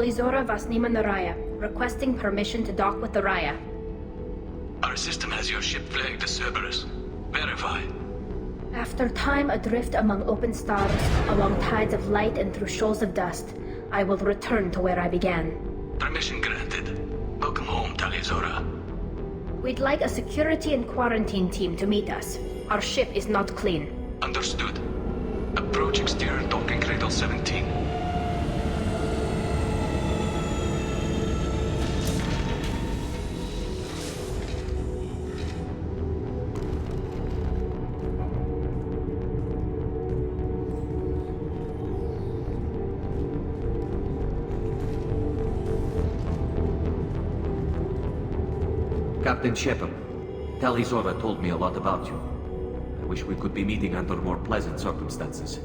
Talizora Vasnima Naraya, requesting permission to dock with the Raya. Our system has your ship flagged as Cerberus. Verify. After time adrift among open stars, along tides of light and through shoals of dust, I will return to where I began. Permission granted. Welcome home, Talizora. We'd like a security and quarantine team to meet us. Our ship is not clean. Understood. Approach exterior docking cradle 17. Captain Shepard, Talizora told me a lot about you. I wish we could be meeting under more pleasant circumstances.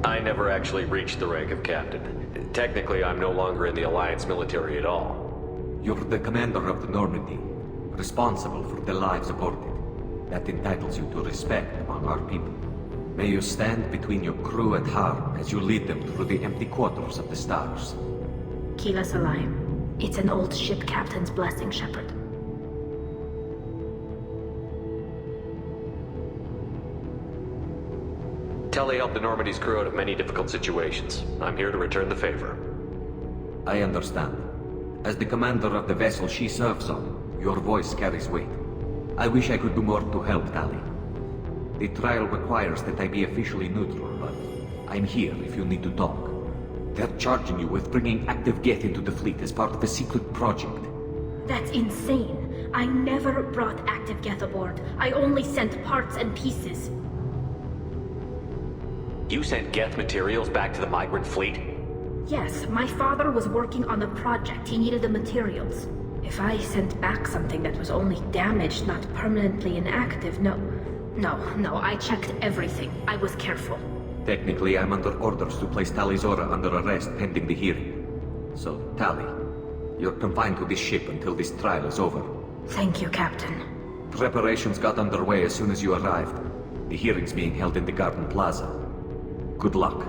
I never actually reached the rank of captain. Technically, I'm no longer in the Alliance military at all. You're the commander of the Normandy, responsible for the lives aborted. That entitles you to respect among our people. May you stand between your crew and harm as you lead them through the empty quarters of the stars. Kila Salayim. It's an old ship captain's blessing, Shepard. Telly helped the Normandy's crew out of many difficult situations. I'm here to return the favor. I understand. As the commander of the vessel she serves on, your voice carries weight. I wish I could do more to help, Tali. The trial requires that I be officially neutral, but I'm here if you need to talk. They're charging you with bringing active Geth into the fleet as part of a secret project. That's insane. I never brought active Geth aboard. I only sent parts and pieces. You sent Geth materials back to the migrant fleet? Yes, my father was working on a project. He needed the materials. If I sent back something that was only damaged, not permanently inactive, No, I checked everything. I was careful. Technically, I'm under orders to place Talizora under arrest pending the hearing. So, Tali, you're confined to this ship until this trial is over. Thank you, Captain. Preparations got underway as soon as you arrived. The hearing's being held in the Garden Plaza. Good luck.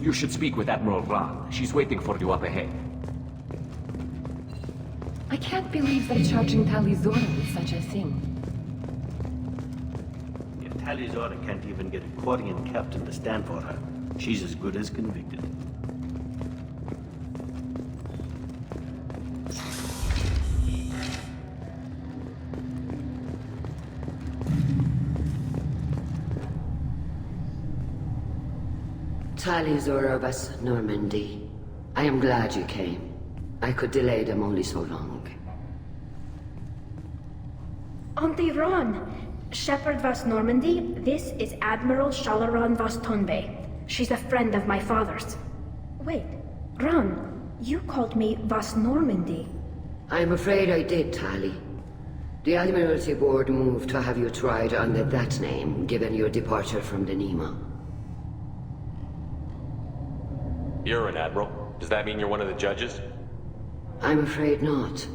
You should speak with Admiral Ran. She's waiting for you up ahead. I can't believe they're charging Talizora with such a thing. If Talizora can't even get a Quarian captain to stand for her, she's as good as convicted. Talizora Vas Normandy. I am glad you came. I could delay them only so long. Auntie Ron! Shepard Vas Normandy, this is Admiral Shalaran Vas Tonbe. She's a friend of my father's. Wait, Ron, you called me Vas Normandy. I'm afraid I did, Tali. The Admiralty Board moved to have you tried under that name, given your departure from the Nima. You're an admiral. Does that mean you're one of the judges? I'm afraid not.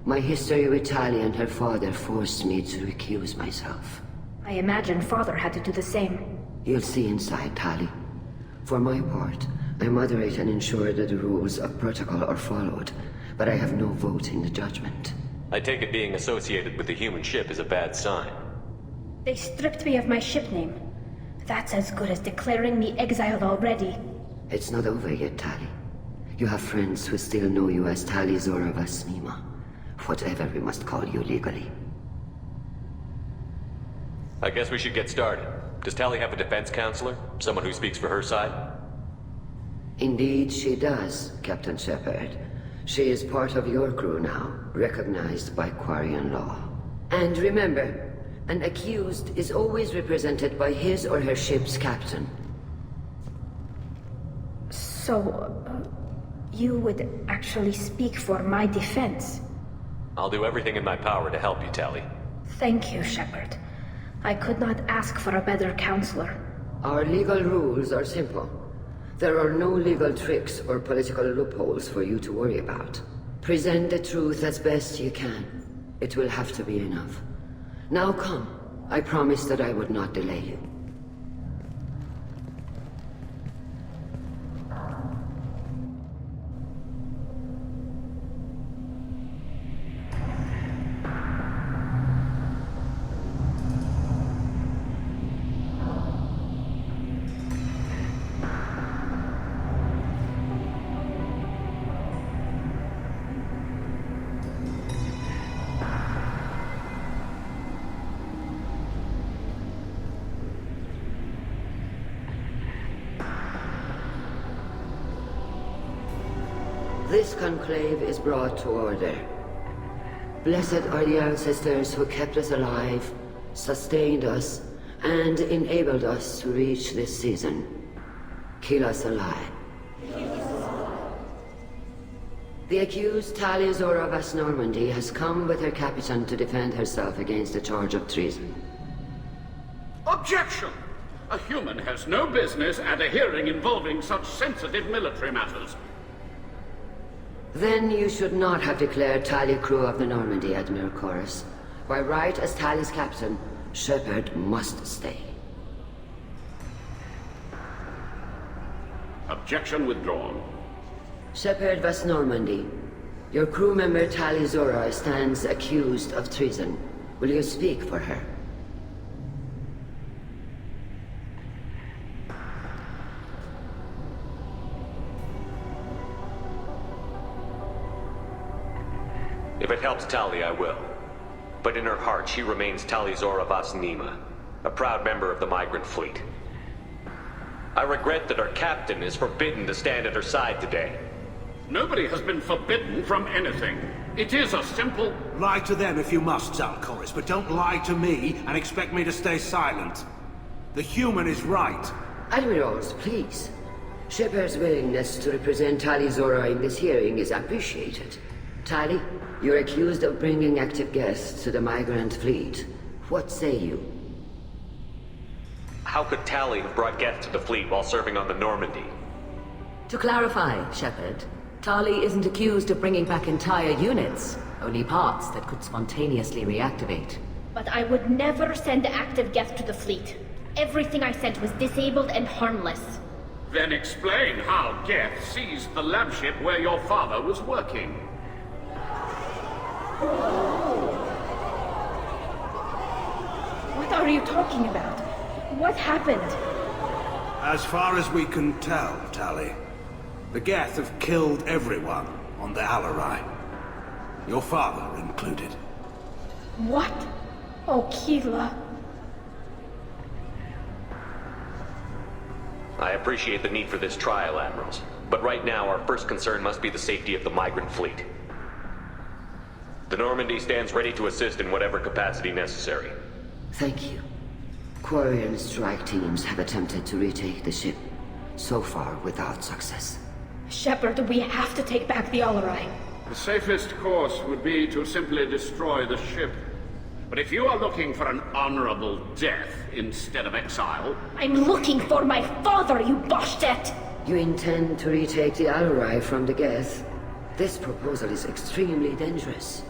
My history with Tali and her father forced me to recuse myself. I imagine father had to do the same. You'll see inside, Tali. For my part, I moderate and ensure that the rules of protocol are followed, but I have no vote in the judgment. I take it being associated with the human ship is a bad sign. They stripped me of my ship name. That's as good as declaring me exiled already. It's not over yet, Tali. You have friends who still know you as Talizora Vas Nima. Whatever we must call you legally. I guess we should get started. Does Tali have a defense counselor? Someone who speaks for her side? Indeed she does, Captain Shepard. She is part of your crew now, recognized by Quarian law. And remember, an accused is always represented by his or her ship's captain. So, you would actually speak for my defense? I'll do everything in my power to help you, Tali. Thank you, Shepard. I could not ask for a better counselor. Our legal rules are simple. There are no legal tricks or political loopholes for you to worry about. Present the truth as best you can. It will have to be enough. Now come. I promised that I would not delay you. This conclave is brought to order. Blessed are the ancestors who kept us alive, sustained us, and enabled us to reach this season. Keep us alive. The accused Tali Zora Vas Normandy has come with her captain to defend herself against a charge of treason. Objection! A human has no business at a hearing involving such sensitive military matters. Then you should not have declared Tali crew of the Normandy, Admiral Chorus. By right as Tali's captain, Shepard must stay. Objection withdrawn. Shepard Vas Normandy, your crew member Tali Zora stands accused of treason. Will you speak for her? If it helps Tali, I will. But in her heart, she remains Tali Zora Vas Nima, a proud member of the migrant fleet. I regret that our captain is forbidden to stand at her side today. Nobody has been forbidden from anything. It is a simple... Lie to them if you must, Zalcoris, but don't lie to me and expect me to stay silent. The human is right. Admirals, please. Shepard's willingness to represent Tali Zora in this hearing is appreciated. Tali, you're accused of bringing active guests to the migrant fleet. What say you? How could Tali have brought guests to the fleet while serving on the Normandy? To clarify, Shepard, Tali isn't accused of bringing back entire units, only parts that could spontaneously reactivate. But I would never send active guests to the fleet. Everything I sent was disabled and harmless. Then explain how Geth seized the lab ship where your father was working. What are you talking about? What happened? As far as we can tell, Tali, the Geth have killed everyone on the Alarai. Your father included. What? Oh, Keela. I appreciate the need for this trial, Admirals. But right now, our first concern must be the safety of the migrant fleet. The Normandy stands ready to assist in whatever capacity necessary. Thank you. Quarian strike teams have attempted to retake the ship, so far without success. Shepard, we have to take back the Alarai. The safest course would be to simply destroy the ship. But if you are looking for an honorable death instead of exile... I'm looking for my father, you Boshtet! You intend to retake the Alarai from the Geth? This proposal is extremely dangerous.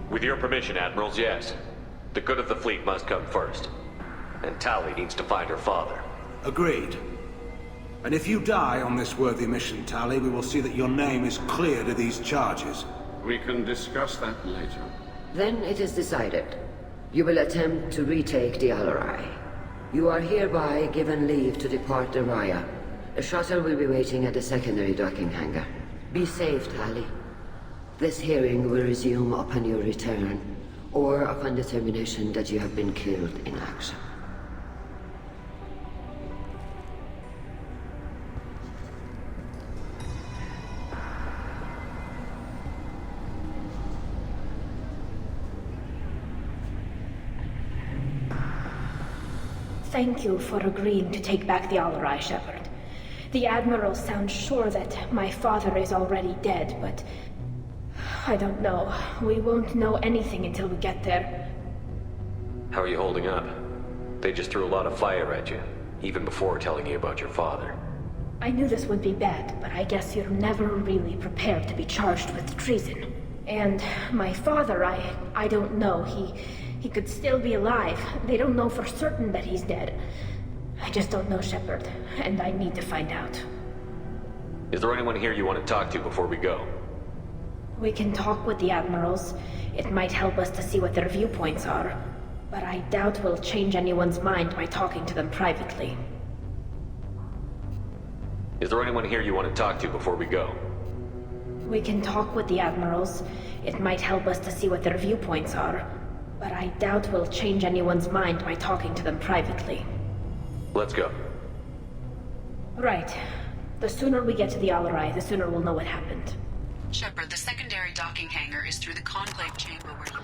With your permission, Admirals, yes. The good of the fleet must come first. And Tali needs to find her father. Agreed. And if you die on this worthy mission, Tali, we will see that your name is cleared of these charges. We can discuss that later. Then it is decided. You will attempt to retake the Alarai. You are hereby given leave to depart the Raya. A shuttle will be waiting at the secondary docking hangar. Be safe, Tali. This hearing will resume upon your return, or upon determination that you have been killed in action. Thank you for agreeing to take back the Alarai, Shepard. The Admiral sounds sure that my father is already dead, but I don't know. We won't know anything until we get there. How are you holding up? They just threw a lot of fire at you, even before telling you about your father. I knew this would be bad, but I guess you're never really prepared to be charged with treason. And my father, I don't know. He could still be alive. They don't know for certain that he's dead. I just don't know, Shepard, and I need to find out. Is there anyone here you want to talk to before we go? We can talk with the Admirals. It might help us to see what their viewpoints are. But I doubt we'll change anyone's mind by talking to them privately. Is there anyone here you want to talk to before we go? We can talk with the Admirals. It might help us to see what their viewpoints are. But I doubt we'll change anyone's mind by talking to them privately. Let's go. Right. The sooner we get to the Alarai, the sooner we'll know what happened. Shepard, the secondary docking hangar is through the conclave chamber where you...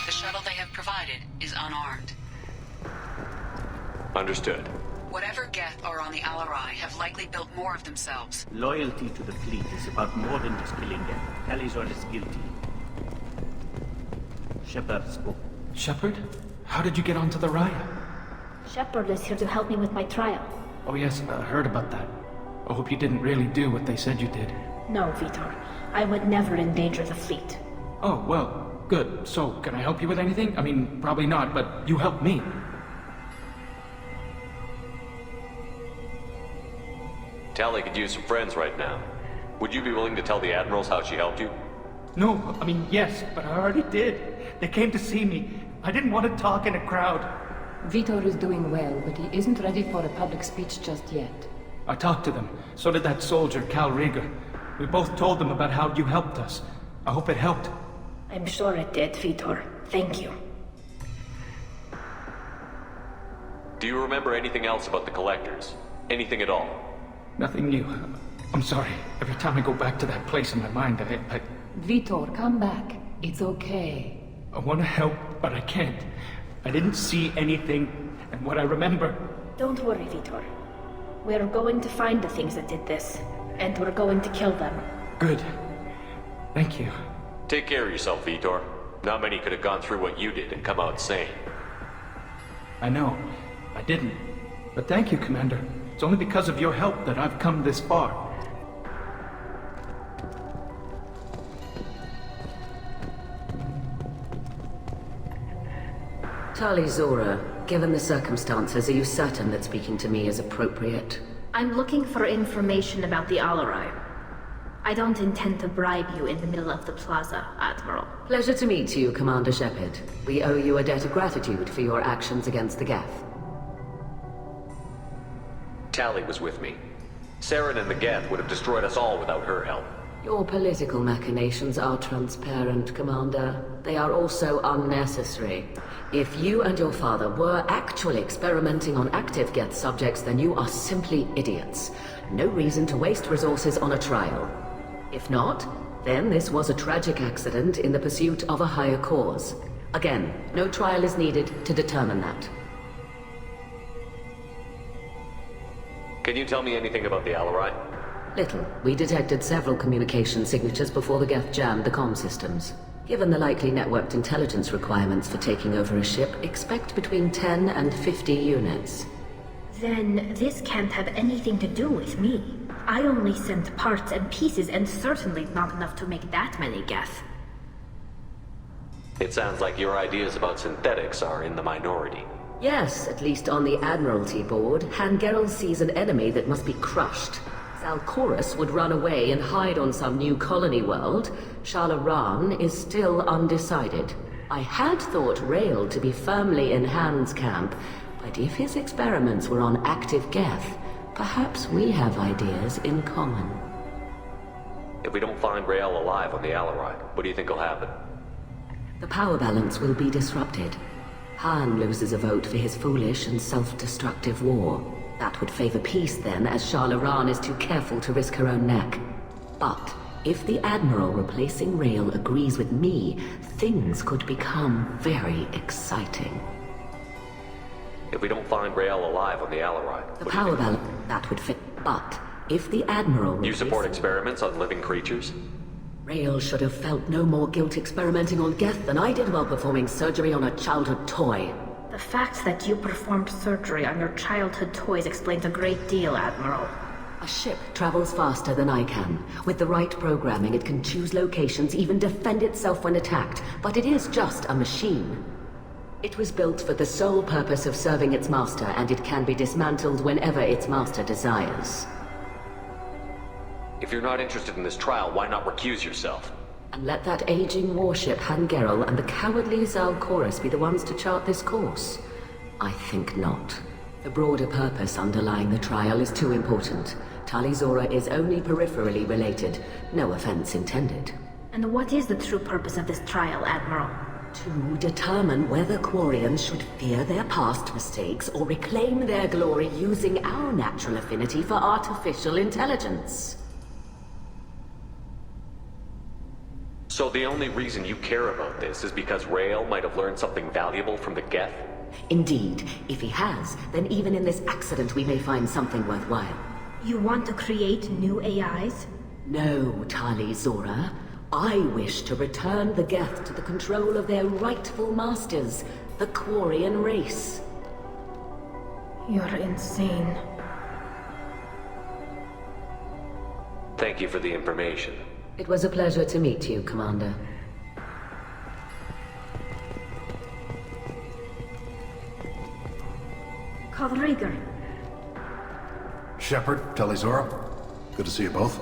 The shuttle they have provided is unarmed. Understood. Whatever Geth are on the Alarai have likely built more of themselves. Loyalty to the fleet is about more than just killing them. Talizor is guilty. Shepard spoke. Shepard? How did you get onto the Raya? Shepard is here to help me with my trial. Oh yes, I heard about that. I hope you didn't really do what they said you did. No, Vitor. I would never endanger the fleet. Oh, well, good. So, can I help you with anything? I mean, probably not, but you helped me. Tali could use some friends right now. Would you be willing to tell the Admirals how she helped you? No, I mean, yes, but I already did. They came to see me. I didn't want to talk in a crowd. Vitor is doing well, but he isn't ready for a public speech just yet. I talked to them. So did that soldier, Cal Rieger. We both told them about how you helped us. I hope it helped. I'm sure it did, Vitor. Thank you. Do you remember anything else about the Collectors? Anything at all? Nothing new. I'm sorry. Every time I go back to that place in my mind, I... Vitor, come back. It's okay. I want to help, but I can't. I didn't see anything, and what I remember... Don't worry, Vitor. We're going to find the things that did this, and we're going to kill them. Good. Thank you. Take care of yourself, Vitor. Not many could have gone through what you did and come out sane. I know. I didn't. But thank you, Commander. It's only because of your help that I've come this far. Tali Zora, given the circumstances, are you certain that speaking to me is appropriate? I'm looking for information about the Alarai. I don't intend to bribe you in the middle of the plaza, Admiral. Pleasure to meet you, Commander Shepard. We owe you a debt of gratitude for your actions against the Geth. Tali was with me. Saren and the Geth would have destroyed us all without her help. Your political machinations are transparent, Commander. They are also unnecessary. If you and your father were actually experimenting on active Geth subjects, then you are simply idiots. No reason to waste resources on a trial. If not, then this was a tragic accident in the pursuit of a higher cause. Again, no trial is needed to determine that. Can you tell me anything about the Alarai? Little. We detected several communication signatures before the Geth jammed the comm systems. Given the likely networked intelligence requirements for taking over a ship, expect between 10 and 50 units. Then this can't have anything to do with me. I only sent parts and pieces, and certainly not enough to make that many Geth. It sounds like your ideas about synthetics are in the minority. Yes, at least on the Admiralty board, Hangerel sees an enemy that must be crushed. Zalcorus would run away and hide on some new colony world. Shalaran is still undecided. I had thought Rail to be firmly in Han's camp, but if his experiments were on active Geth, perhaps we have ideas in common. If we don't find Rael alive on the Alarai, what do you think will happen? The power balance will be disrupted. Han loses a vote for his foolish and self-destructive war. That would favor peace then, as Charlemagne is too careful to risk her own neck. But if the Admiral replacing Rael agrees with me, things could become very exciting. If we don't find Rael alive on the Alarai, the power balance, that would fit. But if the Admiral... You support experiments on living creatures? Rael should have felt no more guilt experimenting on Geth than I did while performing surgery on a childhood toy. The fact that you performed surgery on your childhood toys explains a great deal, Admiral. A ship travels faster than I can. With the right programming, it can choose locations, even defend itself when attacked. But it is just a machine. It was built for the sole purpose of serving its master, and it can be dismantled whenever its master desires. If you're not interested in this trial, why not recuse yourself? And let that aging warship Hangerel and the cowardly Zal Chorus be the ones to chart this course? I think not. The broader purpose underlying the trial is too important. Talizora is only peripherally related. No offense intended. And what is the true purpose of this trial, Admiral? To determine whether Quarians should fear their past mistakes or reclaim their glory using our natural affinity for artificial intelligence. So the only reason you care about this is because Rael might have learned something valuable from the Geth? Indeed. If he has, then even in this accident we may find something worthwhile. You want to create new AIs? No, Talizora. I wish to return the Geth to the control of their rightful masters, the Quarian race. You're insane. Thank you for the information. It was a pleasure to meet you, Commander. Kalrieger. Shepard, Talizora. Good to see you both.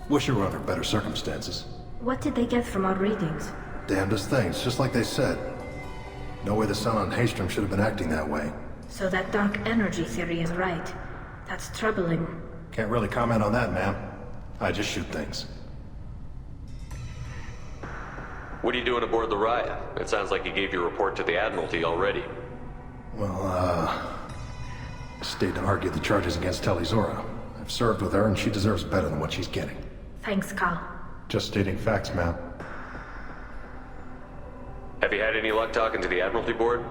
Wish you were under better circumstances. What did they get from our readings? Damnedest things, just like they said. No way the sun on Haystrom should have been acting that way. So that dark energy theory is right. That's troubling. Can't really comment on that, ma'am. I just shoot things. What are you doing aboard the Raya? It sounds like you gave your report to the Admiralty already. Well, I stayed to argue the charges against Talizora. I've served with her and she deserves better than what she's getting. Thanks, Kal. Just stating facts, ma'am. Have you had any luck talking to the Admiralty board?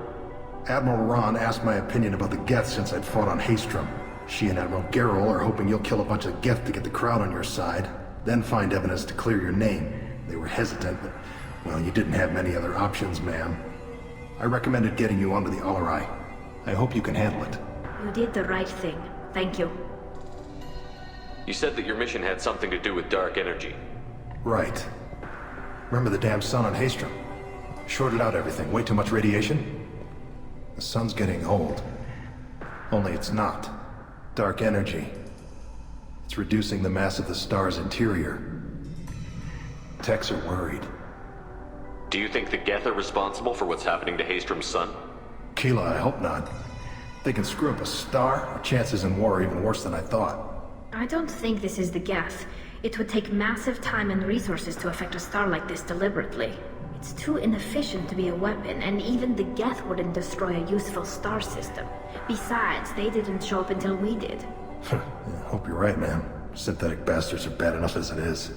Admiral Ron asked my opinion about the Geth since I'd fought on Haystrom. She and Admiral Gerrel are hoping you'll kill a bunch of Geth to get the crowd on your side, then find evidence to clear your name. They were hesitant, but, well, you didn't have many other options, ma'am. I recommended getting you onto the Alarai. I hope you can handle it. You did the right thing. Thank you. You said that your mission had something to do with dark energy. Right. Remember the damn sun on Haystrom? Shorted out everything. Way too much radiation? The sun's getting old. Only it's not. Dark energy. It's reducing the mass of the star's interior. Techs are worried. Do you think the Geth are responsible for what's happening to Haystrom's sun? Keela, I hope not. They can screw up a star. Our chances in war are even worse than I thought. I don't think this is the Geth. It would take massive time and resources to affect a star like this deliberately. It's too inefficient to be a weapon, and even the Geth wouldn't destroy a useful star system. Besides, they didn't show up until we did. Yeah, hope you're right, man. Synthetic bastards are bad enough as it is.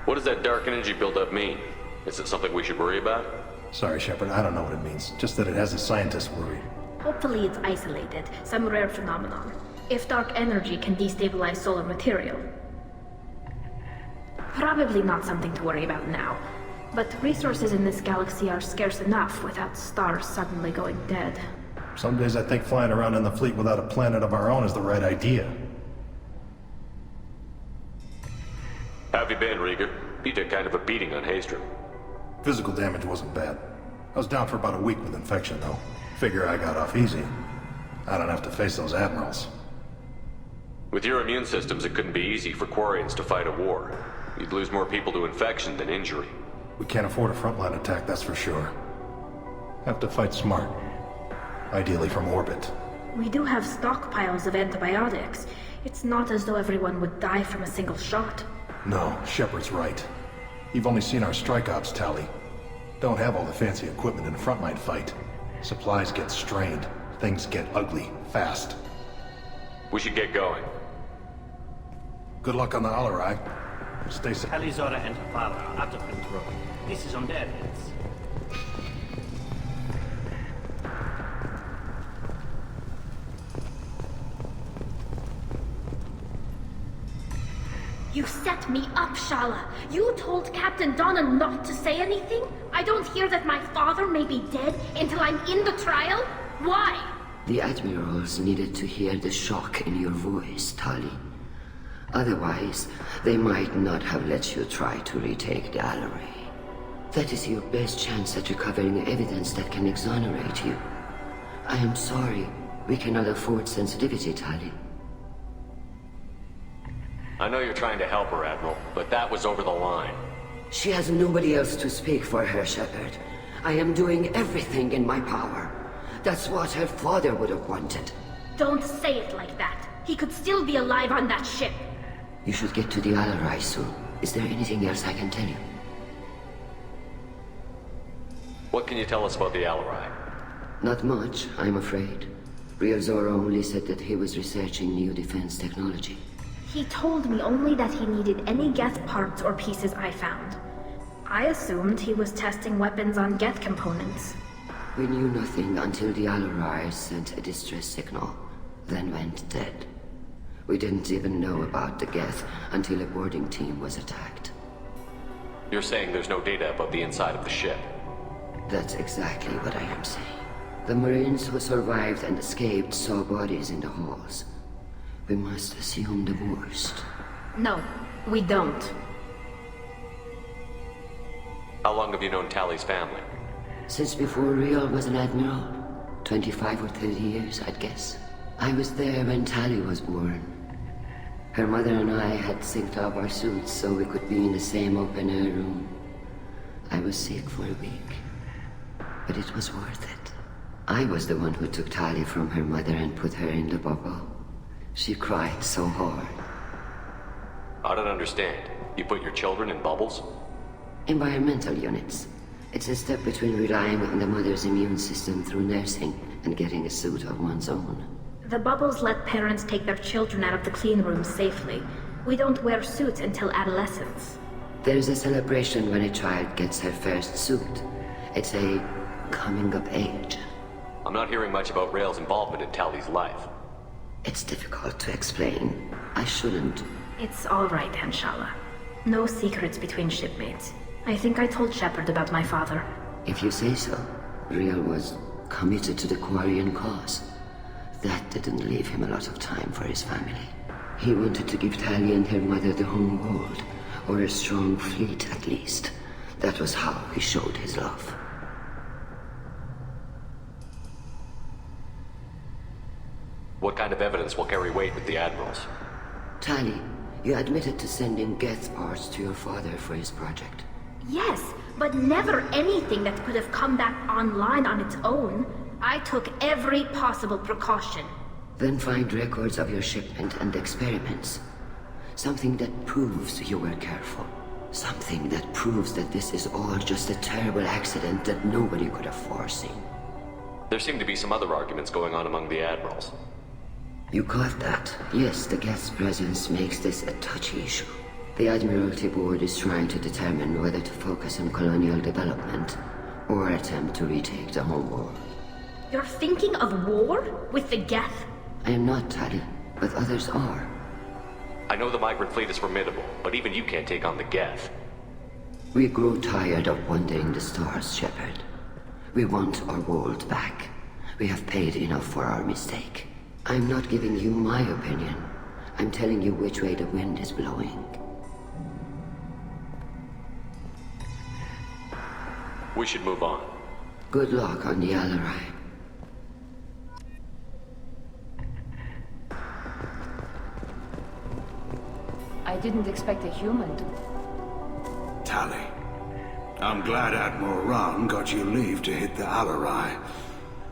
What does that dark energy buildup mean? Is it something we should worry about? Sorry, Shepard, I don't know what it means. Just that it has the scientists worried. Hopefully it's isolated, some rare phenomenon. If dark energy can destabilize solar material. Probably not something to worry about now. But resources in this galaxy are scarce enough without stars suddenly going dead. Some days I think flying around in the fleet without a planet of our own is the right idea. How have you been, Rieger? You took kind of a beating on Haystrom. Physical damage wasn't bad. I was down for about a week with infection, though. Figure I got off easy. I don't have to face those admirals. With your immune systems, it couldn't be easy for Quarians to fight a war. You'd lose more people to infection than injury. We can't afford a frontline attack, that's for sure. Have to fight smart. Ideally from orbit. We do have stockpiles of antibiotics. It's not as though everyone would die from a single shot. No, Shepard's right. You've only seen our strike ops tally. Don't have all the fancy equipment in a frontline fight. Supplies get strained. Things get ugly, fast. We should get going. Good luck on the Alarai. Stay safe. Talizora and her father are out of control. This is on their heads. You set me up, Shala. You told Captain Donna not to say anything? I don't hear that my father may be dead until I'm in the trial? Why? The admirals needed to hear the shock in your voice, Tali. Otherwise, they might not have let you try to retake the Alarai. That is your best chance at recovering evidence that can exonerate you. I am sorry. We cannot afford sensitivity, Tali. I know you're trying to help her, Admiral, but that was over the line. She has nobody else to speak for her, Shepard. I am doing everything in my power. That's what her father would have wanted. Don't say it like that. He could still be alive on that ship. You should get to the Alarai soon. Is there anything else I can tell you? What can you tell us about the Alarai? Not much, I'm afraid. Real Zora only said that he was researching new defense technology. He told me only that he needed any Geth parts or pieces I found. I assumed he was testing weapons on Geth components. We knew nothing until the Alarai sent a distress signal, then went dead. We didn't even know about the Geth until a boarding team was attacked. You're saying there's no data about the inside of the ship? That's exactly what I am saying. The Marines who survived and escaped saw bodies in the halls. We must assume the worst. No, we don't. How long have you known Tali's family? Since before Real was an admiral. 25 or 30 years, I'd guess. I was there when Tali was born. Her mother and I had synced up our suits so we could be in the same open-air room. I was sick for a week, but it was worth it. I was the one who took Tali from her mother and put her in the bubble. She cried so hard. I don't understand. You put your children in bubbles? Environmental units. It's a step between relying on the mother's immune system through nursing and getting a suit of one's own. The bubbles let parents take their children out of the clean rooms safely. We don't wear suits until adolescence. There's a celebration when a child gets her first suit. It's a coming of age. I'm not hearing much about Rail's involvement in Tali's life. It's difficult to explain. I shouldn't. It's all right, Hanshala. No secrets between shipmates. I think I told Shepard about my father. If you say so. Real was committed to the Quarian cause. That didn't leave him a lot of time for his family. He wanted to give Tali and her mother the home world, or a strong fleet at least. That was how he showed his love. What kind of evidence will carry weight with the admirals? Tali, you admitted to sending Geth parts to your father for his project. Yes, but never anything that could have come back online on its own. I took every possible precaution. Then find records of your shipment and experiments. Something that proves you were careful. Something that proves that this is all just a terrible accident that nobody could have foreseen. There seem to be some other arguments going on among the admirals. You caught that? Yes, the Geth's presence makes this a touchy issue. The Admiralty Board is trying to determine whether to focus on colonial development or attempt to retake the home world. You're thinking of war? With the Geth? I am not, Tali, but others are. I know the migrant fleet is formidable, but even you can't take on the Geth. We grow tired of wandering the stars, Shepard. We want our world back. We have paid enough for our mistake. I'm not giving you my opinion. I'm telling you which way the wind is blowing. We should move on. Good luck on the Alarai. I didn't expect a human to... Tali, I'm glad Admiral Ron got you leave to hit the Alarai.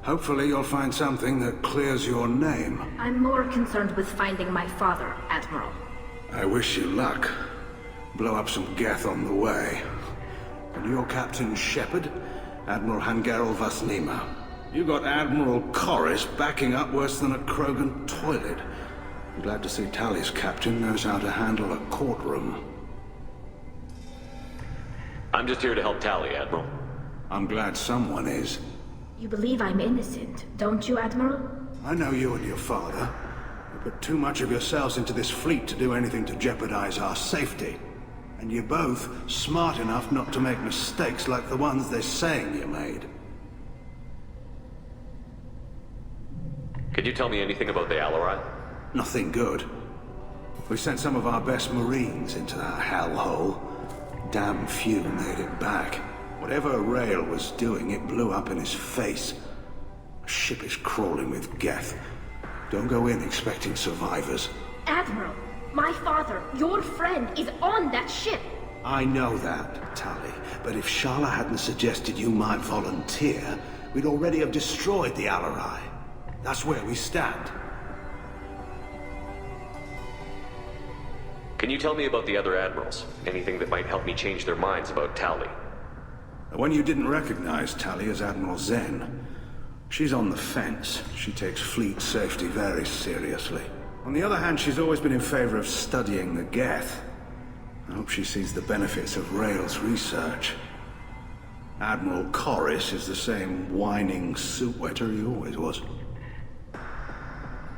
Hopefully you'll find something that clears your name. I'm more concerned with finding my father, Admiral. I wish you luck. Blow up some Geth on the way. And your Captain Shepard, Admiral Hangerel Vasnima. You got Admiral Corris backing up worse than a Krogan toilet. I'm glad to see Tally's captain knows how to handle a courtroom. I'm just here to help Tally, Admiral. I'm glad someone is. You believe I'm innocent, don't you, Admiral? I know you and your father. You put too much of yourselves into this fleet to do anything to jeopardize our safety. And you're both smart enough not to make mistakes like the ones they're saying you made. Could you tell me anything about the Alarai? Nothing good. We sent some of our best Marines into that hellhole. Damn few made it back. Whatever Rail was doing, it blew up in his face. The ship is crawling with Geth. Don't go in expecting survivors. Admiral, my father, your friend, is on that ship. I know that, Tally. But if Shala hadn't suggested you might volunteer, we'd already have destroyed the Alarai. That's where we stand. Can you tell me about the other admirals? Anything that might help me change their minds about Tally? The one you didn't recognize, Tally, is Admiral Zen. She's on the fence. She takes fleet safety very seriously. On the other hand, she's always been in favor of studying the Geth. I hope she sees the benefits of Rail's research. Admiral Corris is the same whining soup wetter he always was.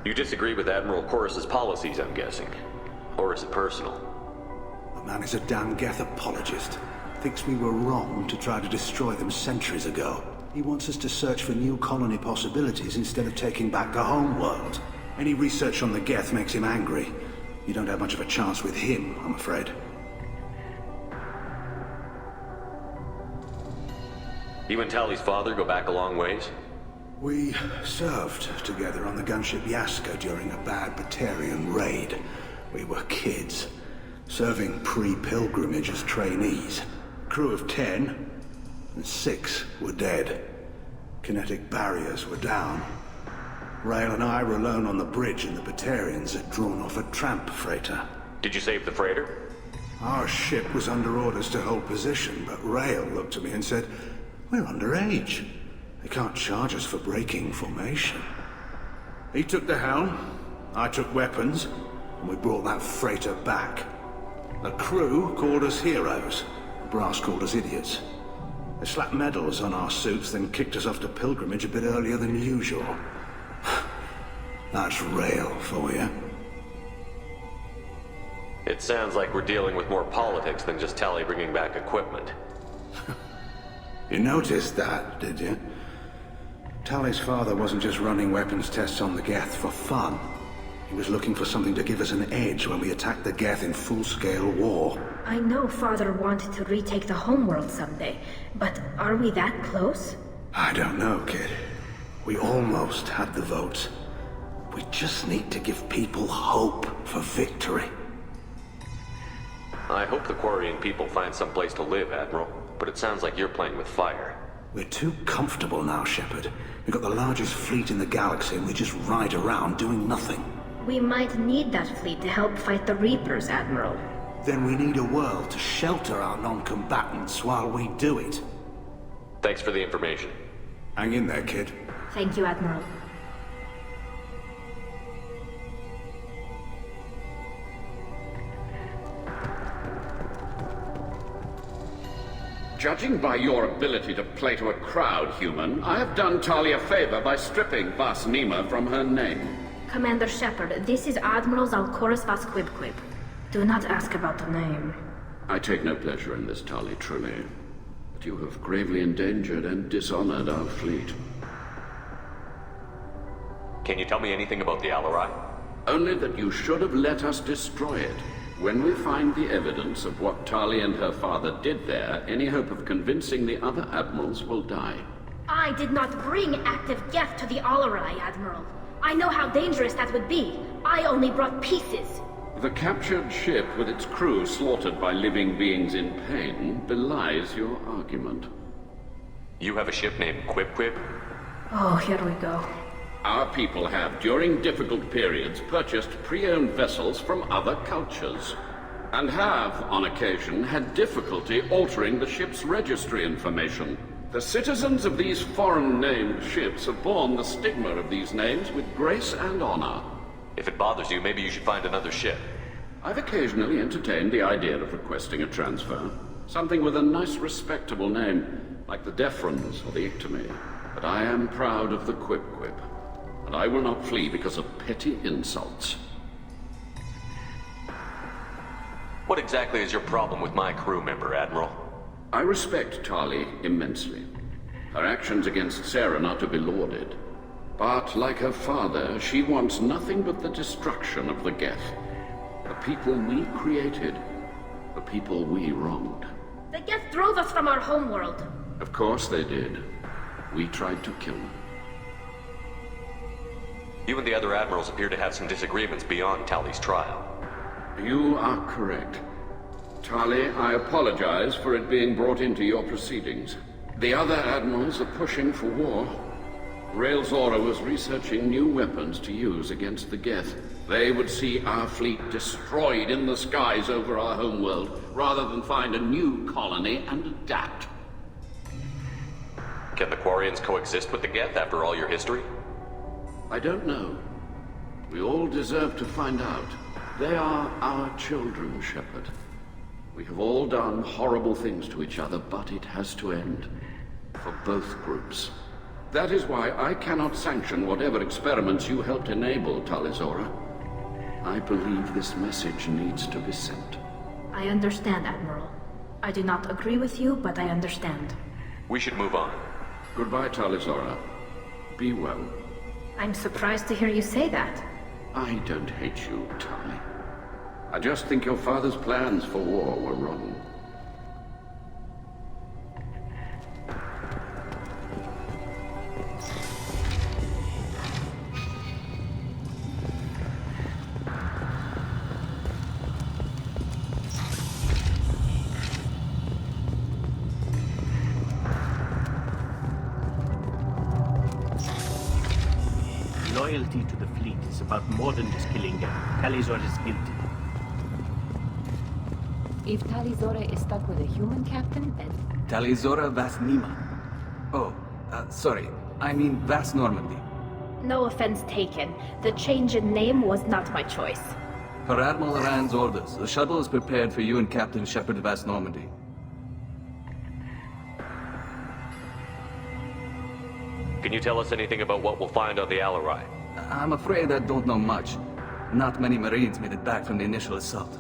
You disagree with Admiral Corris's policies, I'm guessing. Or is it personal? The man is a damn Geth apologist. Thinks we were wrong to try to destroy them centuries ago. He wants us to search for new colony possibilities instead of taking back the home world. Any research on the Geth makes him angry. You don't have much of a chance with him, I'm afraid. You and Tally's father go back a long ways? We served together on the gunship Yaska during a bad Batarian raid. We were kids, serving pre-pilgrimage as trainees. Crew of 10, and 6 were dead. Kinetic barriers were down. Rail and I were alone on the bridge, and the Batarians had drawn off a tramp freighter. Did you save the freighter? Our ship was under orders to hold position, but Rail looked at me and said, "We're underage. They can't charge us for breaking formation." He took the helm, I took weapons, and we brought that freighter back. The crew called us heroes. The brass called us idiots. They slapped medals on our suits, then kicked us off to pilgrimage a bit earlier than usual. That's Rail for you. It sounds like we're dealing with more politics than just Tally bringing back equipment. You noticed that, did you? Tally's father wasn't just running weapons tests on the Geth for fun. He was looking for something to give us an edge when we attacked the Geth in full-scale war. I know Father wanted to retake the homeworld someday, but are we that close? I don't know, kid. We almost had the votes. We just need to give people hope for victory. I hope the Quarian people find some place to live, Admiral, but it sounds like you're playing with fire. We're too comfortable now, Shepard. We've got the largest fleet in the galaxy and we just ride around doing nothing. We might need that fleet to help fight the Reapers, Admiral. Then we need a world to shelter our non-combatants while we do it. Thanks for the information. Hang in there, kid. Thank you, Admiral. Judging by your ability to play to a crowd, human, I have done Tali a favor by stripping Vasnima from her name. Commander Shepard, this is Admiral Zalkoris Vasquibquib. Do not ask about the name. I take no pleasure in this, Tali, truly. But you have gravely endangered and dishonored our fleet. Can you tell me anything about the Alarai? Only that you should have let us destroy it. When we find the evidence of what Tali and her father did there, any hope of convincing the other admirals will die. I did not bring active Geth to the Alarai, Admiral. I know how dangerous that would be. I only brought pieces. The captured ship with its crew slaughtered by living beings in pain belies your argument. You have a ship named Quib? Oh, here we go. Our people have, during difficult periods, purchased pre-owned vessels from other cultures. and have, on occasion, had difficulty altering the ship's registry information. The citizens of these foreign-named ships have borne the stigma of these names with grace and honor. If it bothers you, maybe you should find another ship. I've occasionally entertained the idea of requesting a transfer. Something with a nice, respectable name, like the Defrons or the Ictomy. But I am proud of the Quip-Quip, and I will not flee because of petty insults. What exactly is your problem with my crew member, Admiral? I respect Tali immensely. Her actions against Sarah are not to be lauded. But, like her father, she wants nothing but the destruction of the Geth. The people we created. The people we wronged. The Geth drove us from our homeworld. Of course they did. We tried to kill them. You and the other admirals appear to have some disagreements beyond Tali's trial. You are correct. Tali, I apologize for it being brought into your proceedings. The other admirals are pushing for war. Rael Zora was researching new weapons to use against the Geth. They would see our fleet destroyed in the skies over our homeworld, rather than find a new colony and adapt. Can the Quarians coexist with the Geth after all your history? I don't know. We all deserve to find out. They are our children, Shepard. We have all done horrible things to each other, but it has to end. For both groups. That is why I cannot sanction whatever experiments you helped enable, Talizora. I believe this message needs to be sent. I understand, Admiral. I do not agree with you, but I understand. We should move on. Goodbye, Talizora. Be well. I'm surprised to hear you say that. I don't hate you, Tali. I just think your father's plans for war were wrong. Loyalty to the fleet is about more than just killing them. Talizora is guilty. If Talizora is stuck with a human captain, then... Talizora Vas Nima. Oh, sorry. I mean Vas Normandy. No offense taken. The change in name was not my choice. Per Admiral Rand's orders, the shuttle is prepared for you and Captain Shepard Vas Normandy. Can you tell us anything about what we'll find on the Alarai? I'm afraid I don't know much. Not many Marines made it back from the initial assault.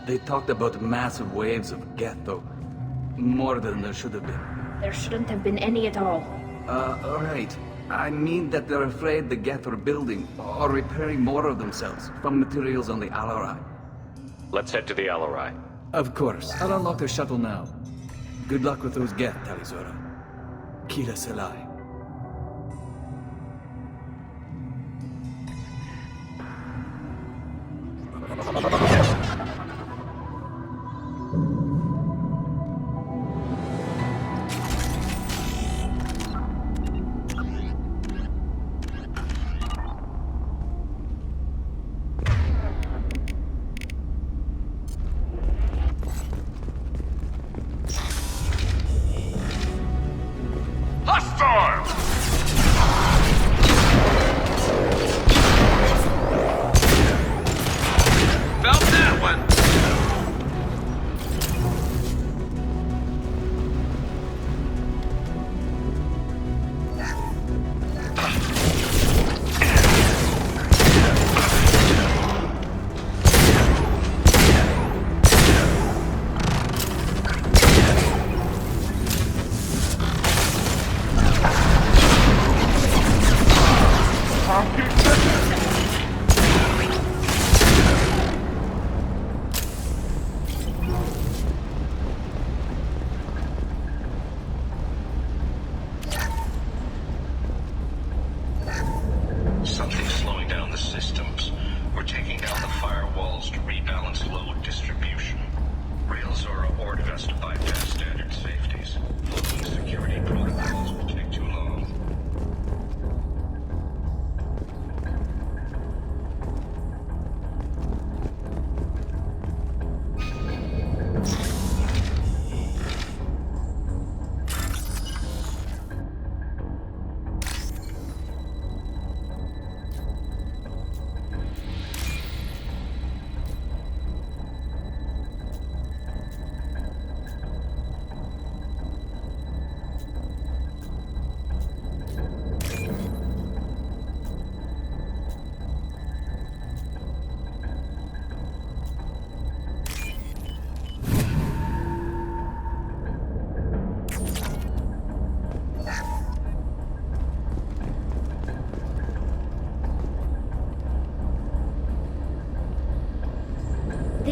They talked about massive waves of Geth, though. More than there should have been. There shouldn't have been any at all. Alright. I mean that they're afraid the Geth are building or repairing more of themselves from materials on the Alarai. Let's head to the Alarai. Of course. I'll unlock the shuttle now. Good luck with those Geth, Talizora. Kira Selai. Hostile!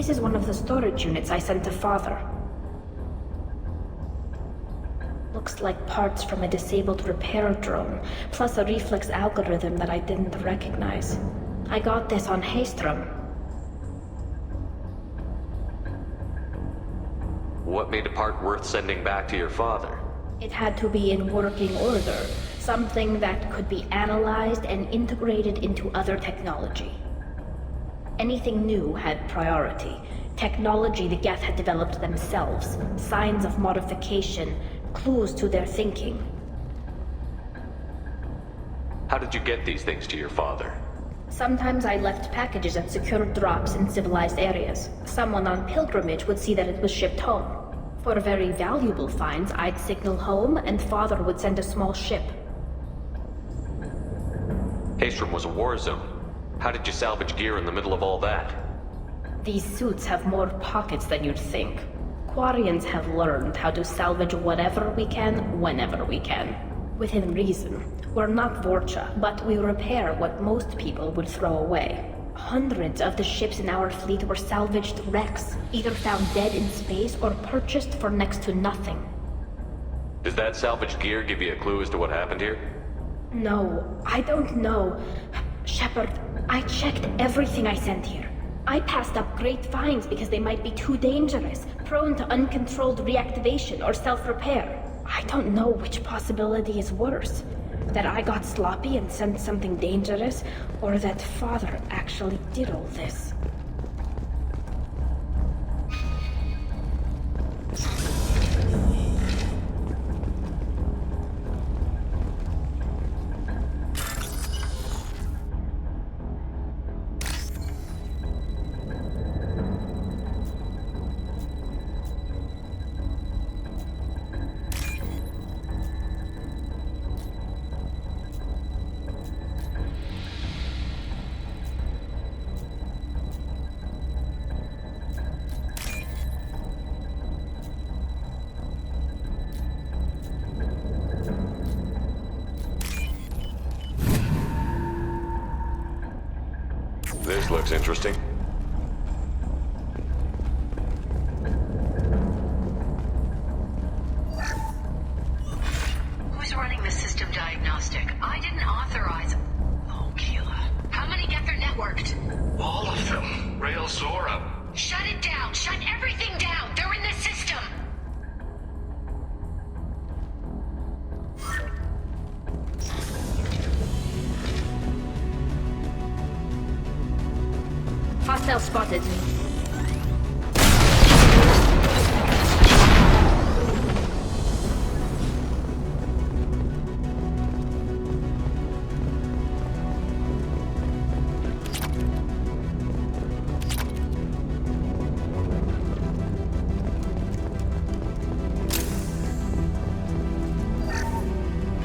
This is one of the storage units I sent to Father. Looks like parts from a disabled repair drone, plus a reflex algorithm that I didn't recognize. I got this on Haystrom. What made a part worth sending back to your father? It had to be in working order, something that could be analyzed and integrated into other technology. Anything new had priority. Technology the Geth had developed themselves, signs of modification, clues to their thinking. How did you get these things to your father? Sometimes I left packages at secure drops in civilized areas. Someone on pilgrimage would see that it was shipped home. For very valuable finds, I'd signal home and Father would send a small ship. Haystrom was a war zone. How did you salvage gear in the middle of all that? These suits have more pockets than you'd think. Quarians have learned how to salvage whatever we can, whenever we can. Within reason. We're not Vorcha, but we repair what most people would throw away. Hundreds of the ships in our fleet were salvaged wrecks, either found dead in space or purchased for next to nothing. Does that salvaged gear give you a clue as to what happened here? No, I don't know. Shepard, I checked everything I sent here. I passed up great finds because they might be too dangerous, prone to uncontrolled reactivation or self-repair. I don't know which possibility is worse. That I got sloppy and sent something dangerous, or that Father actually did all this. This looks interesting. Who's running the system diagnostic? I didn't authorize. Oh, Keela. How many Geth are networked? All of them. Rail Zora. Shut it down! Shut everything down! They're in the system! Hostile spotted.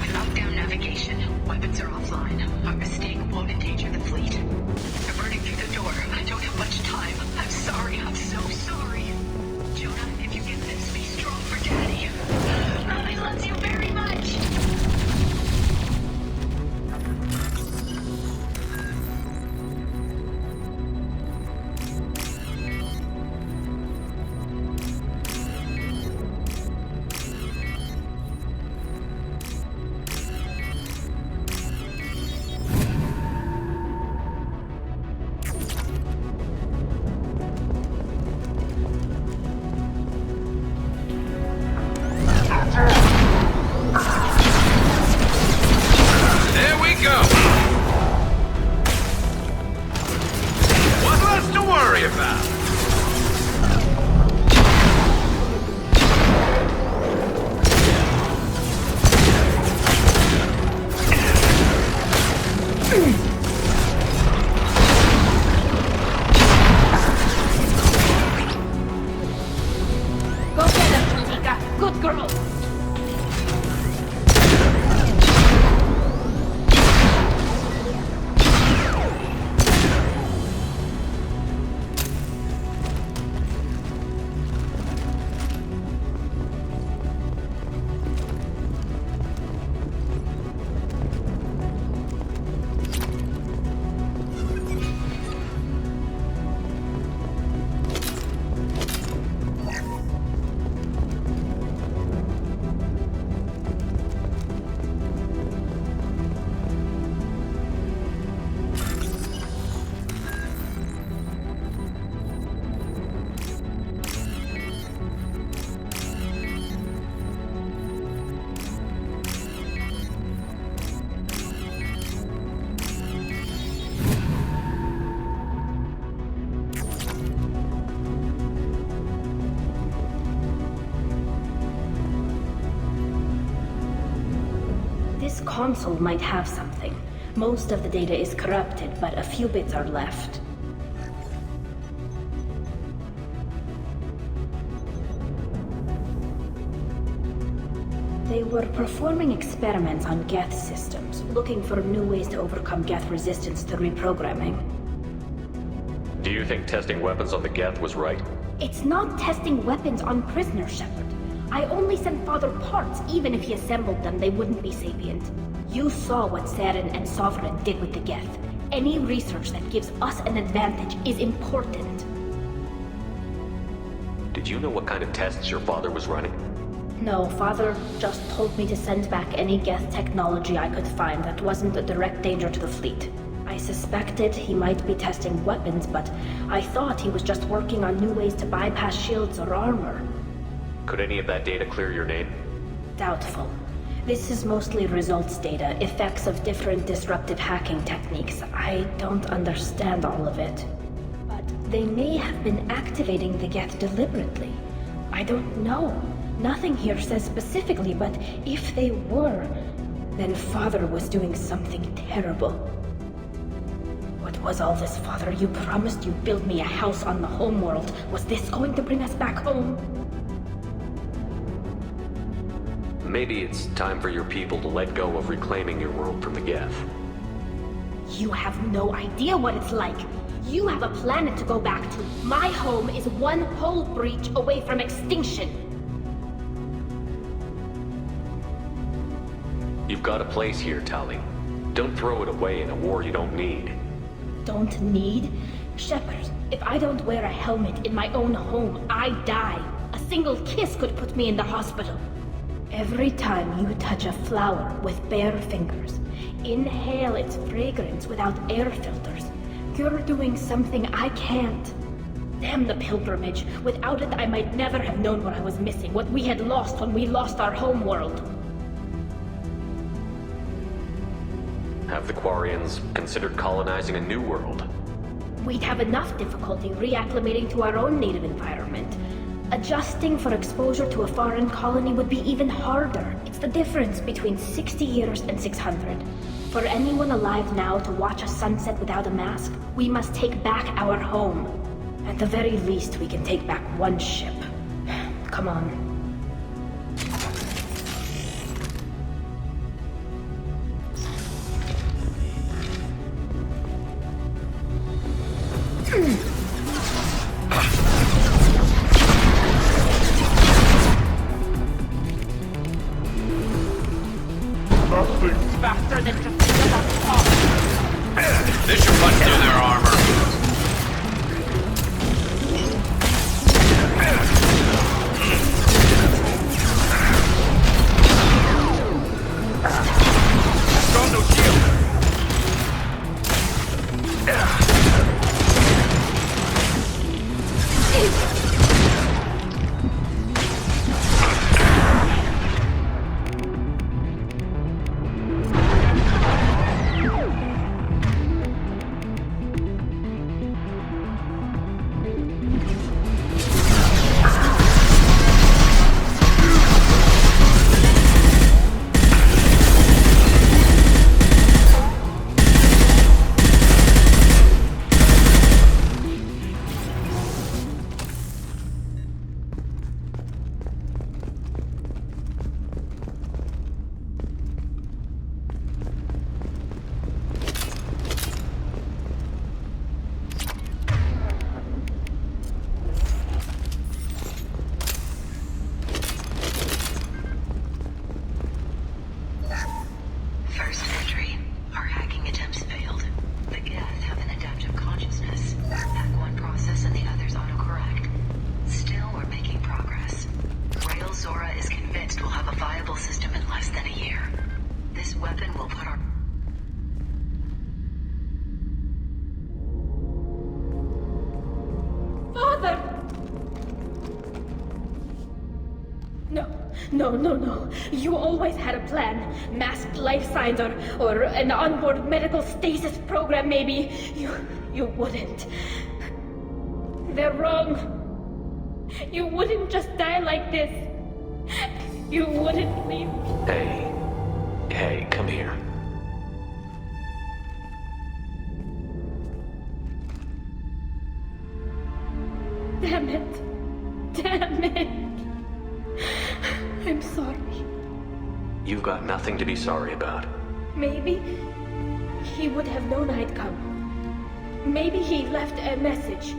Lockdown navigation. Weapons are offline. Our mistake won't endanger the fleet. They're burning through the door. I don't have much time. I'm sorry. I'm so sorry. Jonah, if you get this, be strong for Daddy. Mommy loves you very much. There we go. What's less to worry about? Go get them, Tika. Good girl. This console might have something. Most of the data is corrupted, but a few bits are left. They were performing experiments on Geth systems, looking for new ways to overcome Geth resistance to reprogramming. Do you think testing weapons on the Geth was right? It's not testing weapons on prisoners, Shepard. I only sent Father parts. Even if he assembled them, they wouldn't be sapient. You saw what Saren and Sovereign did with the Geth. Any research that gives us an advantage is important. Did you know what kind of tests your father was running? No, Father just told me to send back any Geth technology I could find that wasn't a direct danger to the fleet. I suspected he might be testing weapons, but I thought he was just working on new ways to bypass shields or armor. Could any of that data clear your name? Doubtful. This is mostly results data, effects of different disruptive hacking techniques. I don't understand all of it. But they may have been activating the Geth deliberately. I don't know. Nothing here says specifically, but if they were, then Father was doing something terrible. What was all this, Father? You promised you'd build me a house on the homeworld. Was this going to bring us back home? Maybe it's time for your people to let go of reclaiming your world from the Geth. You have no idea what it's like. You have a planet to go back to. My home is one hull breach away from extinction. You've got a place here, Tali. Don't throw it away in a war you don't need. Don't need? Shepard, if I don't wear a helmet in my own home, I die. A single kiss could put me in the hospital. Every time you touch a flower with bare fingers, inhale its fragrance without air filters, you're doing something I can't. Damn the pilgrimage. Without it, I might never have known what I was missing, what we had lost when we lost our home world. Have the Quarians considered colonizing a new world? We'd have enough difficulty reacclimating to our own native environment. Adjusting for exposure to a foreign colony would be even harder. It's the difference between 60 years and 600. For anyone alive now to watch a sunset without a mask, we must take back our home. At the very least, we can take back one ship. Come on. Faster than just this should punch through their armor. Got no shield. No. You always had a plan. Masked life signs or an onboard medical stasis program, maybe. You wouldn't. They're wrong. You wouldn't just die like this. You wouldn't leave. Hey, hey, come here. Damn it. Damn it. I'm sorry. You've got nothing to be sorry about. Maybe he would have known I'd come. Maybe he left a message.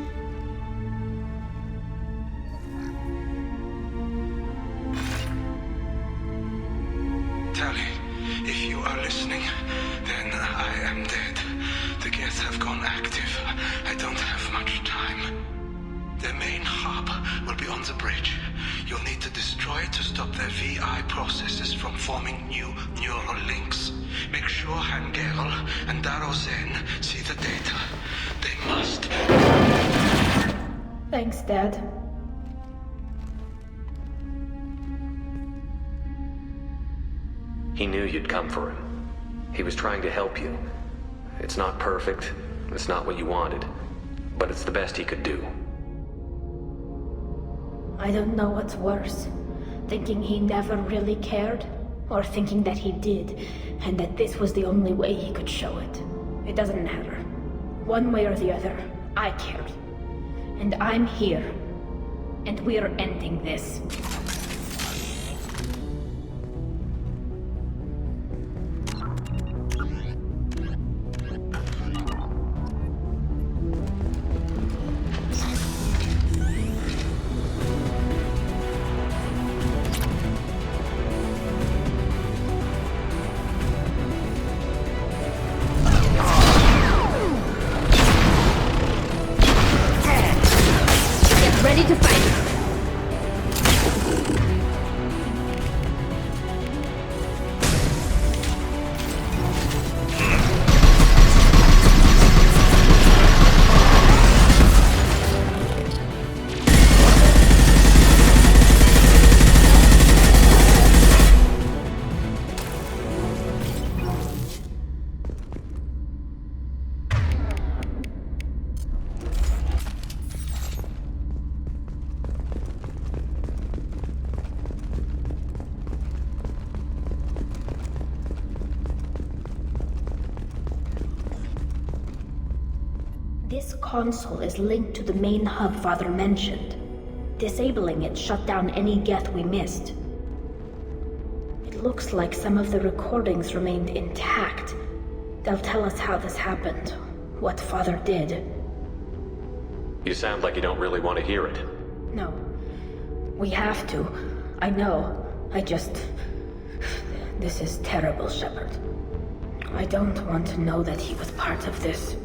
Tally, if you are listening, then I am dead. The Geth have gone active. I don't have much time. The main hub will be on the bridge. You'll need to destroy it to stop their VI processes from forming new neural links. Make sure Hangerl and Darozen see the data. They must. Thanks, Dad. He knew you'd come for him. He was trying to help you. It's not perfect. It's not what you wanted. But it's the best he could do. I don't know what's worse. Thinking he never really cared, or thinking that he did, and that this was the only way he could show it. It doesn't matter. One way or the other, I cared. And I'm here. And we're ending this. Ready to fight. This console is linked to the main hub Father mentioned. Disabling it shut down any Geth we missed. It looks like some of the recordings remained intact. They'll tell us how this happened, what Father did. You sound like you don't really want to hear it. No. We have to. I know. This is terrible, Shepard. I don't want to know that he was part of this.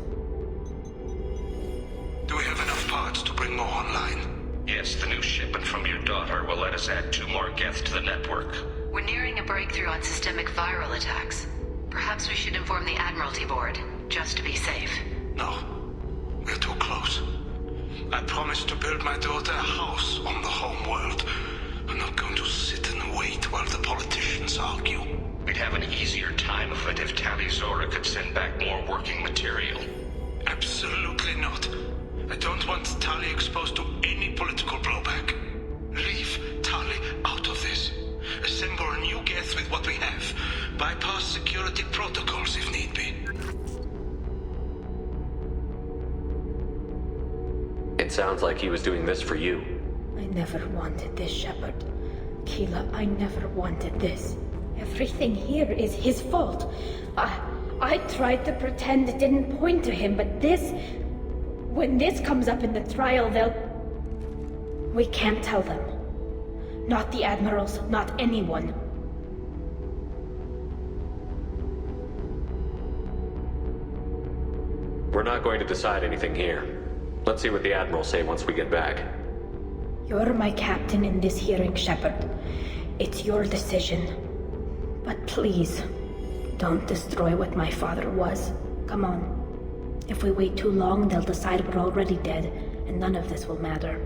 Do we have enough parts to bring more online? Yes, the new shipment from your daughter will let us add 2 more Geth to the network. We're nearing a breakthrough on systemic viral attacks. Perhaps we should inform the Admiralty Board, just to be safe. No. We're too close. I promised to build my daughter a house on the home world. I'm not going to sit and wait while the politicians argue. We'd have an easier time of it if Tali Zora could send back more working material. Absolutely not. I don't want Tali exposed to any political blowback. Leave Tali out of this. Assemble new Geth with what we have. Bypass security protocols if need be. It sounds like he was doing this for you. I never wanted this, Shepard. Keela, I never wanted this. Everything here is his fault. I tried to pretend it didn't point to him, but this... When this comes up in the trial, we can't tell them. Not the admirals, not anyone. We're not going to decide anything here. Let's see what the Admirals say once we get back. You're my captain in this hearing, Shepard. It's your decision. But please, don't destroy what my father was. Come on. If we wait too long, they'll decide we're already dead, and none of this will matter.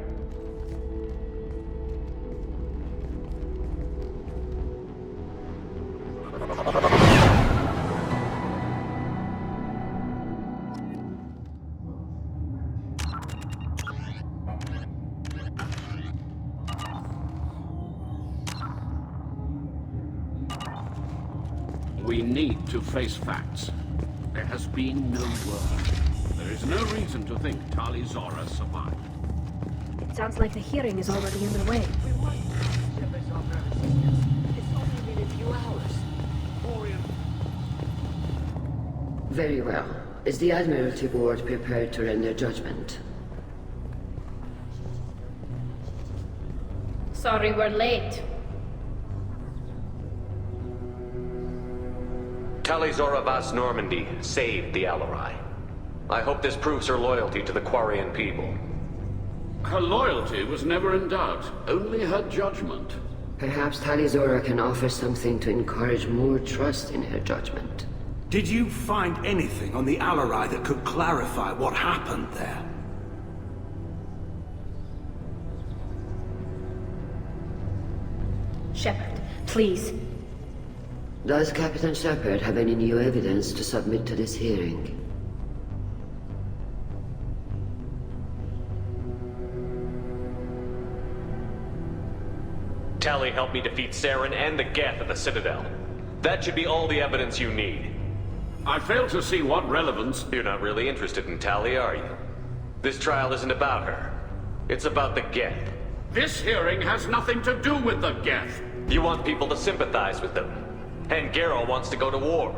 We need to face facts. There has been no word. There is no reason to think Tali Zora survived. It sounds like the hearing is already underway. Very well. Is the Admiralty Board prepared to render judgment? Sorry we're late. Tali Zora Vas Normandy saved the Alarai. I hope this proves her loyalty to the Quarian people. Her loyalty was never in doubt, only her judgment. Perhaps Tali Zora can offer something to encourage more trust in her judgment. Did you find anything on the Alarai that could clarify what happened there? Shepard, please. Does Captain Shepard have any new evidence to submit to this hearing? Tali helped me defeat Saren and the Geth at the Citadel. That should be all the evidence you need. I fail to see what relevance... You're not really interested in Tali, are you? This trial isn't about her. It's about the Geth. This hearing has nothing to do with the Geth. You want people to sympathize with them. And Garrow wants to go to war.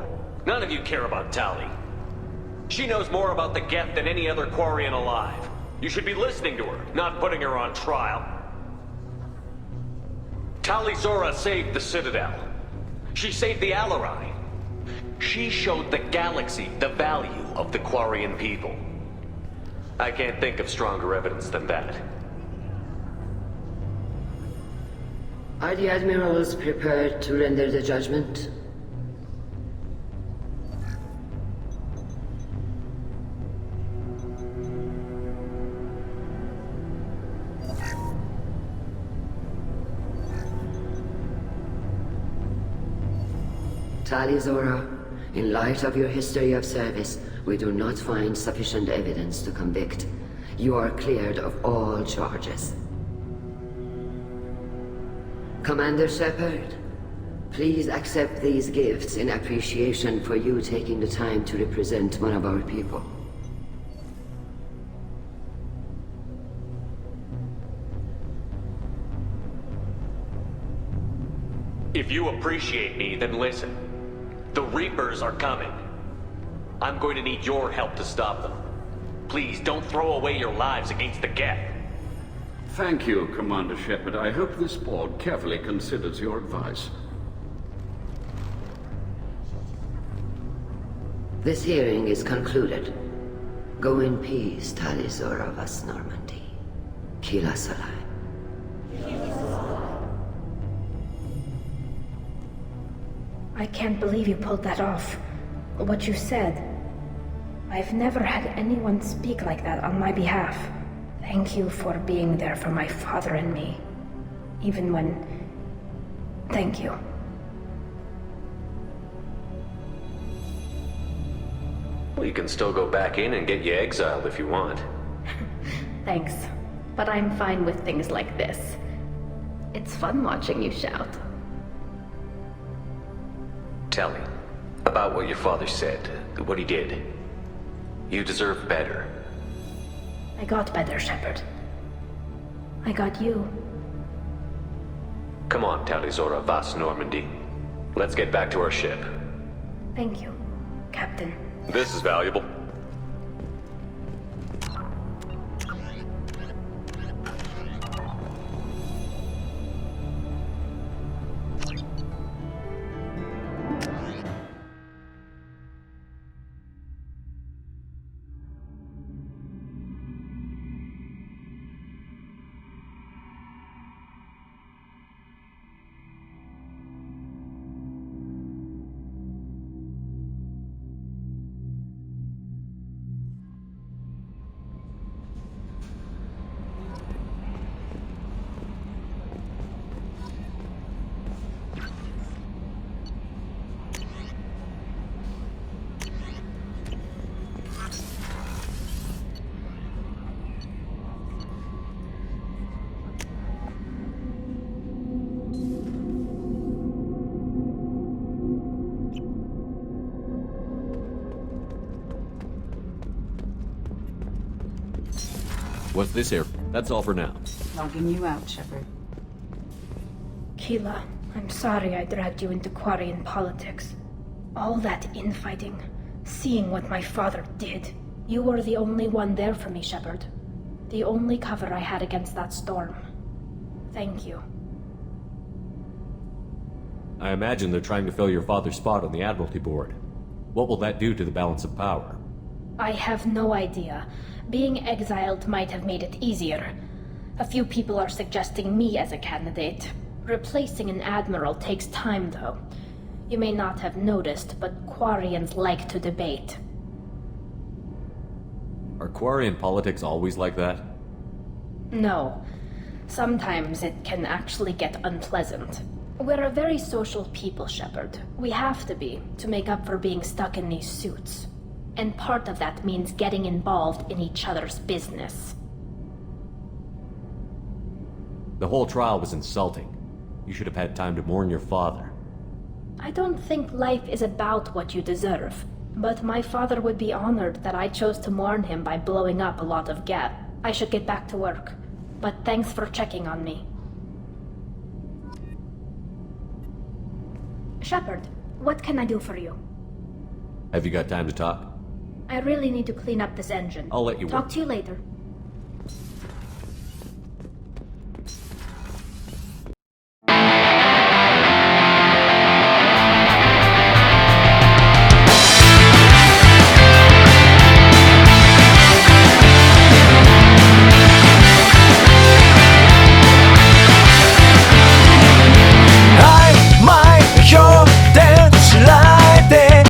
None of you care about Tali. She knows more about the Geth than any other Quarian alive. You should be listening to her, not putting her on trial. Tali Zora saved the Citadel. She saved the Alarai. She showed the galaxy the value of the Quarian people. I can't think of stronger evidence than that. Are the admirals prepared to render the judgment? Tali Zora, in light of your history of service, we do not find sufficient evidence to convict. You are cleared of all charges. Commander Shepard, please accept these gifts in appreciation for you taking the time to represent one of our people. If you appreciate me, then listen. The Reapers are coming. I'm going to need your help to stop them. Please don't throw away your lives against the Geth. Thank you, Commander Shepard. I hope this board carefully considers your advice. This hearing is concluded. Go in peace, Tali Zora Vas Normandy. Kila Salai. I can't believe you pulled that off. What you said. I've never had anyone speak like that on my behalf. Thank you for being there for my father and me. Even when... Thank you. Well, you can still go back in and get you exiled if you want. Thanks. But I'm fine with things like this. It's fun watching you shout. Tell me about what your father said, what he did. You deserve better. I got better, Shepard. I got you. Come on, Tali Zora Vas Normandy. Let's get back to our ship. Thank you, Captain. This is valuable. What's this here? That's all for now. Logging you out, Shepard. Keela, I'm sorry I dragged you into Quarian politics. All that infighting, seeing what my father did. You were the only one there for me, Shepard. The only cover I had against that storm. Thank you. I imagine they're trying to fill your father's spot on the Admiralty Board. What will that do to the balance of power? I have no idea. Being exiled might have made it easier. A few people are suggesting me as a candidate. Replacing an admiral takes time, though. You may not have noticed, but Quarians like to debate. Are Quarian politics always like that? No. Sometimes it can actually get unpleasant. We're a very social people, Shepard. We have to be, to make up for being stuck in these suits. And part of that means getting involved in each other's business. The whole trial was insulting. You should have had time to mourn your father. I don't think life is about what you deserve. But my father would be honored that I chose to mourn him by blowing up a lot of gas. I should get back to work. But thanks for checking on me. Shepard, what can I do for you? Have you got time to talk? I really need to clean up this engine. I'll let you Talk work. to you later.